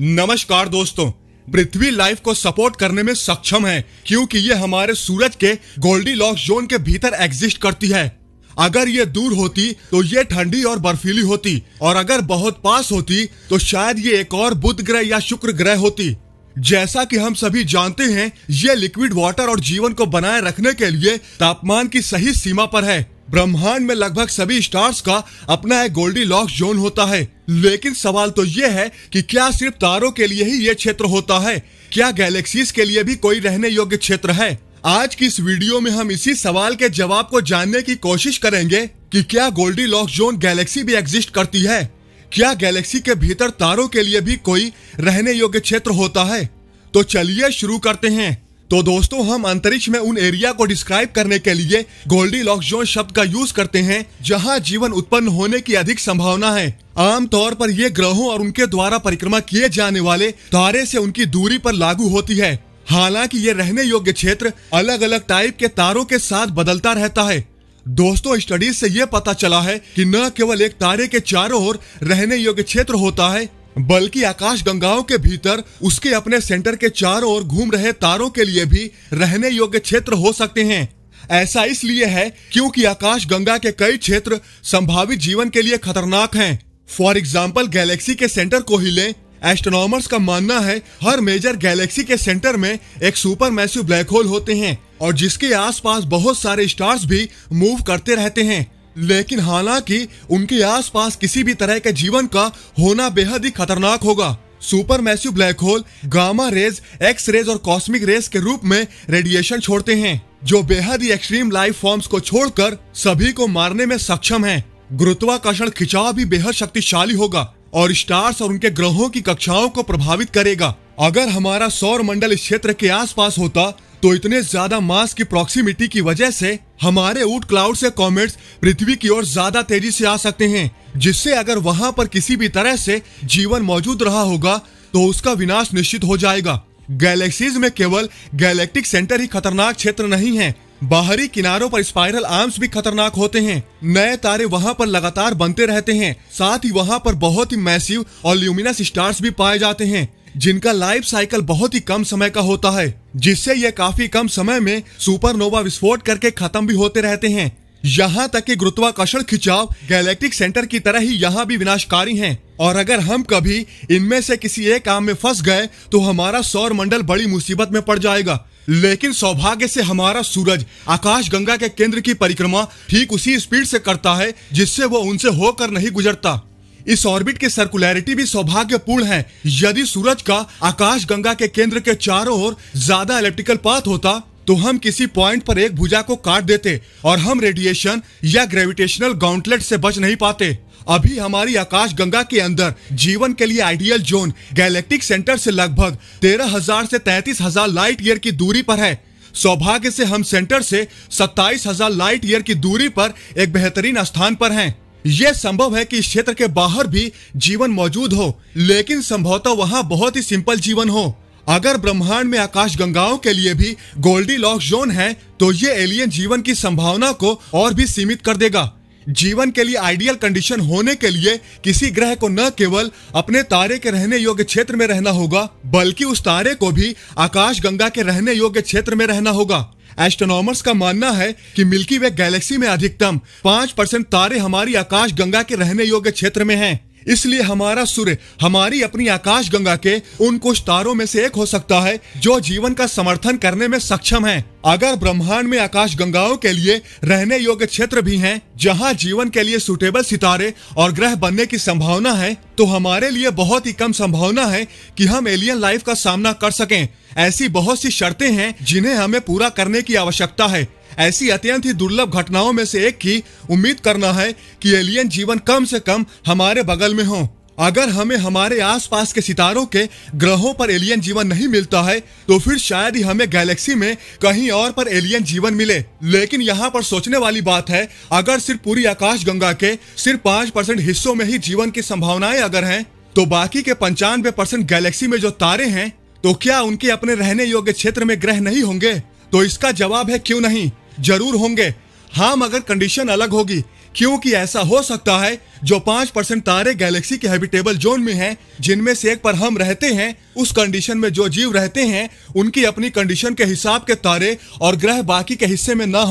नमस्कार दोस्तों, पृथ्वी लाइफ को सपोर्ट करने में सक्षम है क्योंकि ये हमारे सूरज के गोल्डीलॉक्स जोन के भीतर एग्जिस्ट करती है। अगर ये दूर होती तो ये ठंडी और बर्फीली होती, और अगर बहुत पास होती तो शायद ये एक और बुध ग्रह या शुक्र ग्रह होती। जैसा कि हम सभी जानते हैं, ये लिक्विड वाटर और जीवन को बनाए रखने के लिए तापमान की सही सीमा पर है। ब्रह्मांड में लगभग सभी स्टार्स का अपना एक गोल्डीलॉक्स जोन होता है, लेकिन सवाल तो ये है कि क्या सिर्फ तारों के लिए ही ये क्षेत्र होता है? क्या गैलेक्सीज के लिए भी कोई रहने योग्य क्षेत्र है? आज की इस वीडियो में हम इसी सवाल के जवाब को जानने की कोशिश करेंगे कि क्या गोल्डीलॉक्स जोन गैलेक्सी भी एग्जिस्ट करती है? क्या गैलेक्सी के भीतर तारों के लिए भी कोई रहने योग्य क्षेत्र होता है? तो चलिए शुरू करते हैं। तो दोस्तों, हम अंतरिक्ष में उन एरिया को डिस्क्राइब करने के लिए गोल्डीलॉक्स जोन शब्द का यूज करते हैं जहां जीवन उत्पन्न होने की अधिक संभावना है। आमतौर पर ये ग्रहों और उनके द्वारा परिक्रमा किए जाने वाले तारे से उनकी दूरी पर लागू होती है। हालांकि ये रहने योग्य क्षेत्र अलग अलग टाइप के तारों के साथ बदलता रहता है। दोस्तों, स्टडीज से ये पता चला है कि न केवल एक तारे के चारों ओर रहने योग्य क्षेत्र होता है, बल्कि आकाश गंगाओं के भीतर उसके अपने सेंटर के चारों ओर घूम रहे तारों के लिए भी रहने योग्य क्षेत्र हो सकते हैं। ऐसा इसलिए है क्योंकि आकाश गंगा के कई क्षेत्र संभावित जीवन के लिए खतरनाक हैं। फॉर एग्जाम्पल, गैलेक्सी के सेंटर को ही लें। एस्ट्रोनॉमर्स का मानना है हर मेजर गैलेक्सी के सेंटर में एक सुपर मैसिव ब्लैक होल होते हैं और जिसके आसपास बहुत सारे स्टार्स भी मूव करते रहते हैं। लेकिन हालांकि उनके आसपास किसी भी तरह के जीवन का होना बेहद ही खतरनाक होगा। Super massive black hole gamma rays, X rays और कॉस्मिक रेज के रूप में रेडिएशन छोड़ते हैं जो बेहद ही एक्सट्रीम लाइफ फॉर्म्स को छोड़कर सभी को मारने में सक्षम हैं। गुरुत्वाकर्षण खिंचाव भी बेहद शक्तिशाली होगा और स्टार्स और उनके ग्रहों की कक्षाओं को प्रभावित करेगा। अगर हमारा सौर मंडल इस क्षेत्र के आसपास होता तो इतने ज्यादा मास की प्रॉक्सिमिटी की वजह से हमारे ऊट क्लाउड से कॉमेट्स पृथ्वी की ओर ज्यादा तेजी से आ सकते हैं, जिससे अगर वहां पर किसी भी तरह से जीवन मौजूद रहा होगा तो उसका विनाश निश्चित हो जाएगा। गैलेक्सीज में केवल गैलेक्टिक सेंटर ही खतरनाक क्षेत्र नहीं है, बाहरी किनारों पर स्पाइरल आर्म्स भी खतरनाक होते हैं। नए तारे वहां पर लगातार बनते रहते हैं। साथ ही वहां पर बहुत ही मैसिव और ल्यूमिनस स्टार्स भी पाए जाते हैं जिनका लाइफ साइकिल बहुत ही कम समय का होता है, जिससे ये काफी कम समय में सुपरनोवा विस्फोट करके खत्म भी होते रहते हैं। यहाँ तक कि गुरुत्वाकर्षण खिंचाव गैलेक्टिक सेंटर की तरह ही यहाँ भी विनाशकारी हैं, और अगर हम कभी इनमें से किसी एक आम में फंस गए तो हमारा सौर मंडल बड़ी मुसीबत में पड़ जाएगा। लेकिन सौभाग्य से हमारा सूरज आकाश गंगा के केंद्र की परिक्रमा ठीक उसी स्पीड से करता है जिससे वो उनसे होकर नहीं गुजरता। इस ऑर्बिट की सर्कुलैरिटी भी सौभाग्यपूर्ण है। यदि सूरज का आकाश गंगा के केंद्र के चारों ओर ज्यादा इलेक्ट्रिकल पाथ होता तो हम किसी पॉइंट पर एक भुजा को काट देते और हम रेडिएशन या ग्रेविटेशनल गॉन्टलेट से बच नहीं पाते। अभी हमारी आकाश गंगा के अंदर जीवन के लिए आइडियल जोन गैलेक्टिक सेंटर से लगभग 13,000 से 33,000 लाइट ईयर की दूरी पर है। सौभाग्य से हम सेंटर से 27,000 लाइट ईयर की दूरी पर एक बेहतरीन स्थान पर हैं। यह संभव है कि इस क्षेत्र के बाहर भी जीवन मौजूद हो, लेकिन संभवतः वहां बहुत ही सिंपल जीवन हो। अगर ब्रह्मांड में आकाश गंगाओं के लिए भी गोल्डीलॉक्स जोन है तो ये एलियन जीवन की संभावना को और भी सीमित कर देगा। जीवन के लिए आइडियल कंडीशन होने के लिए किसी ग्रह को न केवल अपने तारे के रहने योग्य क्षेत्र में रहना होगा, बल्कि उस तारे को भी आकाश गंगा के रहने योग्य क्षेत्र में रहना होगा। एस्ट्रोनॉमर्स का मानना है कि मिल्की वे गैलेक्सी में अधिकतम 5% तारे हमारी आकाश गंगा के रहने योग्य क्षेत्र में हैं। इसलिए हमारा सूर्य हमारी अपनी आकाश गंगा के उन कुछ तारों में से एक हो सकता है जो जीवन का समर्थन करने में सक्षम है। अगर ब्रह्मांड में आकाश गंगाओं के लिए रहने योग्य क्षेत्र भी हैं, जहां जीवन के लिए सुटेबल सितारे और ग्रह बनने की संभावना है, तो हमारे लिए बहुत ही कम संभावना है कि हम एलियन लाइफ का सामना कर सकें। ऐसी बहुत सी शर्तें हैं जिन्हें हमें पूरा करने की आवश्यकता है। ऐसी अत्यंत ही दुर्लभ घटनाओं में से एक की उम्मीद करना है कि एलियन जीवन कम से कम हमारे बगल में हो। अगर हमें हमारे आसपास के सितारों के ग्रहों पर एलियन जीवन नहीं मिलता है तो फिर शायद ही हमें गैलेक्सी में कहीं और पर एलियन जीवन मिले। लेकिन यहाँ पर सोचने वाली बात है, अगर सिर्फ पूरी आकाश गंगा के सिर्फ 5% हिस्सों में ही जीवन की संभावनाएं अगर हैं, तो बाकी के 95% गैलेक्सी में जो तारे हैं, तो क्या उनके अपने रहने योग्य क्षेत्र में ग्रह नहीं होंगे? तो इसका जवाब है क्यों नहीं, जरूर होंगे। हाँ, मगर कंडीशन अलग होगी। क्योंकि ऐसा हो सकता है जो 5% तारे गैलेक्सी के हैबिटेबल जोन में हैं, जिनमें से एक पर हम रहते हैं, उस कंडीशन में जो जीव रहते हैं उनकी अपनी कंडीशन के हिसाब के तारे और ग्रह बाकी के हिस्से में ना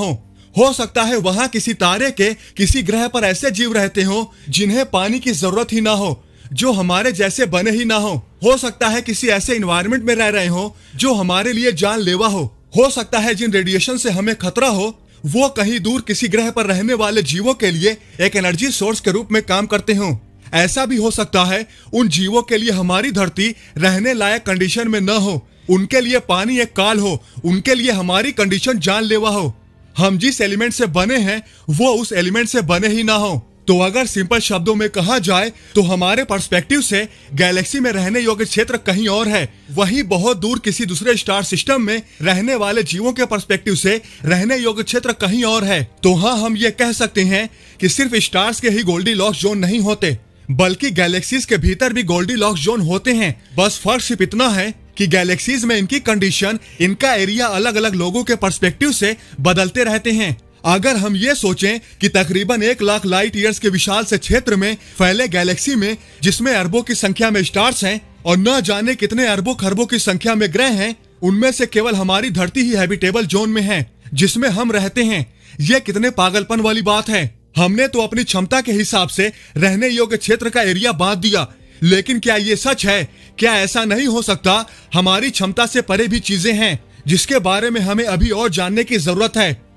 हो सकता है वहां किसी तारे के किसी ग्रह पर ऐसे जीव रहते हो जिन्हें पानी की जरूरत ही ना हो, जो हमारे जैसे बने ही ना हो सकता है किसी ऐसे इन्वायरमेंट में रह रहे हो जो हमारे लिए जानलेवा हो सकता है जिन रेडिएशन से हमें खतरा हो वो कहीं दूर किसी ग्रह पर रहने वाले जीवों के लिए एक एनर्जी सोर्स के रूप में काम करते हो। ऐसा भी हो सकता है उन जीवों के लिए हमारी धरती रहने लायक कंडीशन में न हो, उनके लिए पानी एक काल हो, उनके लिए हमारी कंडीशन जानलेवा हो। हम जिस एलिमेंट से बने हैं वो उस एलिमेंट से बने ही ना हो। तो अगर सिंपल शब्दों में कहा जाए तो हमारे पर्सपेक्टिव से गैलेक्सी में रहने योग्य क्षेत्र कहीं और है, वहीं बहुत दूर किसी दूसरे स्टार सिस्टम में रहने वाले जीवों के पर्सपेक्टिव से रहने योग्य क्षेत्र कहीं और है। तो हाँ, हम ये कह सकते हैं कि सिर्फ स्टार्स के ही गोल्डीलॉक्स जोन नहीं होते, बल्कि गैलेक्सीज के भीतर भी गोल्डीलॉक्स जोन होते हैं। बस फर्क सिर्फ इतना है कि गैलेक्सीज में इनकी कंडीशन, इनका एरिया अलग अलग लोगों के पर्सपेक्टिव से बदलते रहते हैं। अगर हम ये सोचें कि तकरीबन 1 लाख लाइट ईयर्स के विशाल से क्षेत्र में फैले गैलेक्सी में, जिसमें अरबों की संख्या में स्टार्स हैं और न जाने कितने अरबों खरबों की संख्या में ग्रह हैं, उनमें से केवल हमारी धरती ही हैबिटेबल जोन में है जिसमें हम रहते हैं। ये कितने पागलपन वाली बात है। हमने तो अपनी क्षमता के हिसाब से रहने योग्य क्षेत्र का एरिया बांट दिया, लेकिन क्या ये सच है? क्या ऐसा नहीं हो सकता हमारी क्षमता से परे भी चीजें हैं जिसके बारे में हमें अभी और जानने की जरूरत है?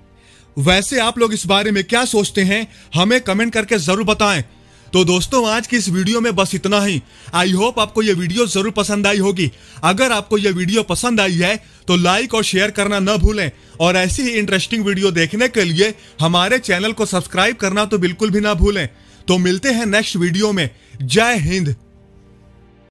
वैसे आप लोग इस बारे में क्या सोचते हैं, हमें कमेंट करके जरूर बताएं। तो दोस्तों, आज की इस वीडियो में बस इतना ही। आई होप आपको ये वीडियो जरूर पसंद आई होगी। अगर आपको ये वीडियो पसंद आई है तो लाइक और शेयर करना न भूलें, और ऐसी ही इंटरेस्टिंग वीडियो देखने के लिए हमारे चैनल को सब्सक्राइब करना तो बिल्कुल भी ना भूलें। तो मिलते हैं नेक्स्ट वीडियो में। जय हिंद।